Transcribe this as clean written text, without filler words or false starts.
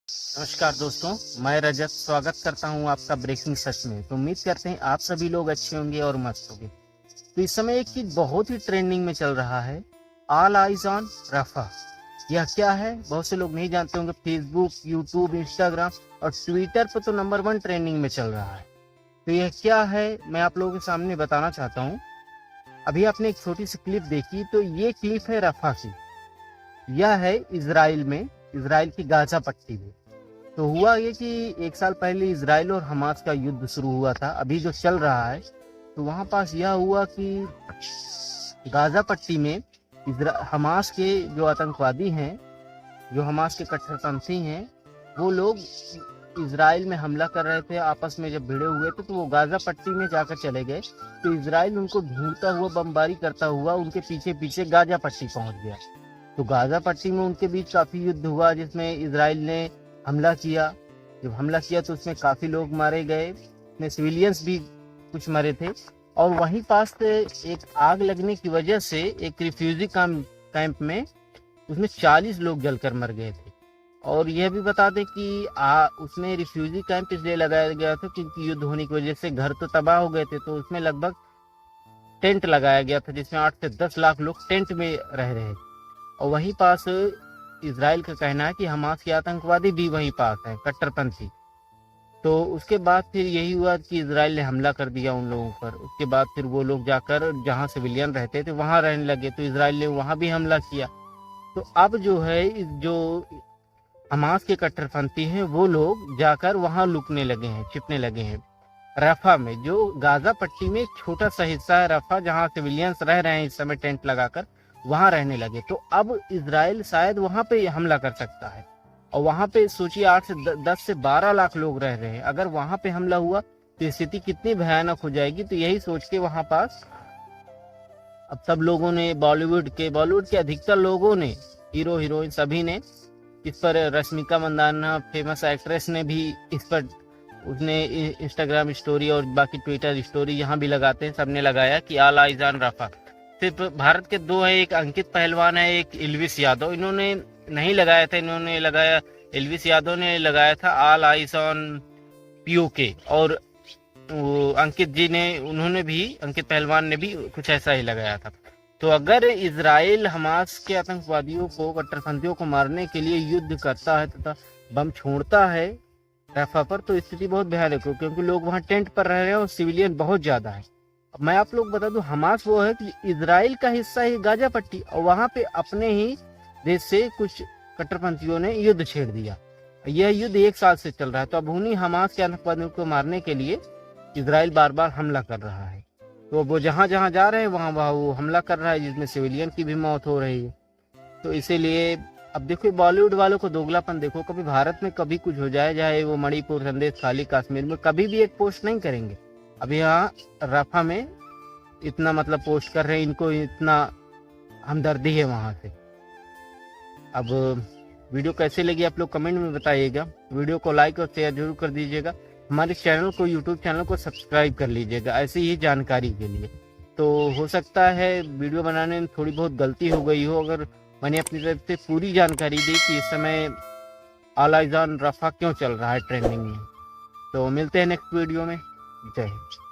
नमस्कार दोस्तों, मैं रजत स्वागत करता हूं आपका ब्रेकिंग सच में। तो उम्मीद करते हैं आप सभी लोग अच्छे होंगे और मस्त होंगे। तो इस समय एक चीज बहुत ही ट्रेंडिंग में चल रहा है, ऑल आइज ऑन रफा। यह क्या है बहुत से लोग नहीं जानते होंगे। फेसबुक, यूट्यूब, इंस्टाग्राम और ट्विटर पर तो नंबर 1 ट्रेंडिंग में चल रहा है। तो यह क्या है मैं आप लोगों के सामने बताना चाहता हूँ। अभी आपने एक छोटी सी क्लिप देखी, तो ये क्लिप है रफा की। यह है इजराइल में, इजराइल की गाजा पट्टी में। तो हुआ ये कि एक साल पहले इजराइल और हमास का युद्ध शुरू हुआ था, अभी जो चल रहा है। तो वहां पास यह हुआ कि गाजा पट्टी में हमास के जो आतंकवादी हैं, जो हमास के कट्टरपंथी हैं, वो लोग इजराइल में हमला कर रहे थे। आपस में जब भिड़े हुए थे तो वो गाजा पट्टी में जाकर चले गए। तो इजराइल उनको ढूंढता हुआ, बमबारी करता हुआ उनके पीछे पीछे गाजा पट्टी पहुंच गया। तो गाजा पट्टी में उनके बीच काफी युद्ध हुआ, जिसमें इजराइल ने हमला किया। जब हमला किया तो उसमें काफी लोग मारे गए, उसमें सिविलियंस भी कुछ मरे थे। और वहीं पास से एक आग लगने की वजह से एक रिफ्यूजी कैंप में उसमें 40 लोग जलकर मर गए थे। और यह भी बता दें कि उसमें रिफ्यूजी कैंप इसलिए लगाया गया था क्योंकि युद्ध होने की वजह से घर तो तबाह हो गए थे। तो उसमें लगभग टेंट लगाया गया था, जिसमें 8 से 10 लाख लोग टेंट में रह रहे थे। और वहीं पास इजराइल का कहना है कि हमास के आतंकवादी भी वहीं पास हैं, कट्टरपंथी। तो उसके बाद फिर यही हुआ कि इजराइल ने हमला कर दिया उन लोगों पर। उसके बाद फिर वो लोग जाकर जहां सिविलियन रहते थे वहां रहने लगे, तो इजराइल ने वहां भी हमला किया। तो अब जो है, जो हमास के कट्टरपंथी हैं वो लोग जाकर वहां लुकने लगे हैं, छिपने लगे हैं रफा में। जो गाजा पट्टी में एक छोटा सा हिस्सा है रफा, जहां सिविलियंस रह रहे हैं इस समय टेंट लगाकर, वहां रहने लगे। तो अब इजराइल शायद वहां पे हमला कर सकता है। और वहां पे सोचिए 8 से 10 से 12 लाख लोग रह रहे हैं। अगर वहां पे हमला हुआ तो स्थिति कितनी भयानक हो जाएगी। तो यही सोच के वहां पास अब सब लोगों ने, बॉलीवुड के अधिकतर लोगों ने, हीरो हीरोइन सभी ने इस पर, रश्मिका मंदाना फेमस एक्ट्रेस ने भी इस पर, उसने इंस्टाग्राम स्टोरी और बाकी ट्विटर स्टोरी यहाँ भी लगाते हैं, सबने लगाया कि ऑल आइज ऑन रफा। सिर्फ भारत के 2 है, एक अंकित पहलवान है, एक एल्विस यादव। इन्होंने नहीं लगाया था, इन्होंने लगाया, एल्विस यादव ने लगाया था ऑल आइज ऑन पीओके। और वो अंकित जी ने, उन्होंने भी, अंकित पहलवान ने भी कुछ ऐसा ही लगाया था। तो अगर इजराइल हमास के आतंकवादियों को, कट्टरपंथियों को मारने के लिए युद्ध करता है तथा बम छोड़ता है रफा पर, तो स्थिति बहुत भयानक हो, क्योंकि लोग वहां टेंट पर रह रहे हैं और सिविलियन बहुत ज्यादा है। मैं आप लोग बता दूं, हमास वो है कि इजराइल का हिस्सा है गाजा पट्टी, और वहां पे अपने ही देश से कुछ कट्टरपंथियों ने युद्ध छेड़ दिया। यह युद्ध 1 साल से चल रहा है। तो अब उन्हीं हमास के आतंकवादियों को मारने के लिए इजराइल बार बार हमला कर रहा है। तो वो जहां जहां जा रहे हैं वहां वहां वो हमला कर रहा है, जिसमें सिविलियन की भी मौत हो रही है। तो इसीलिए अब देखो, बॉलीवुड वालों को दोगलापन देखो। कभी भारत में कभी कुछ हो जाए, चाहे वो मणिपुर, संदेश खाली, कश्मीर में, कभी भी एक पोस्ट नहीं करेंगे। अब यहाँ रफा में इतना मतलब पोस्ट कर रहे हैं, इनको इतना हमदर्दी है वहां से। अब वीडियो कैसे लगी आप लोग कमेंट में बताइएगा। वीडियो को लाइक और शेयर जरूर कर दीजिएगा। हमारे चैनल को, यूट्यूब चैनल को सब्सक्राइब कर लीजिएगा ऐसी ही जानकारी के लिए। तो हो सकता है वीडियो बनाने में थोड़ी बहुत गलती हो गई हो, अगर मैंने अपनी तरफ से पूरी जानकारी दी कि इस समय ऑल आइज ऑन रफा क्यों चल रहा है ट्रेंडिंग में। तो मिलते हैं नेक्स्ट वीडियो में। जय हिंद।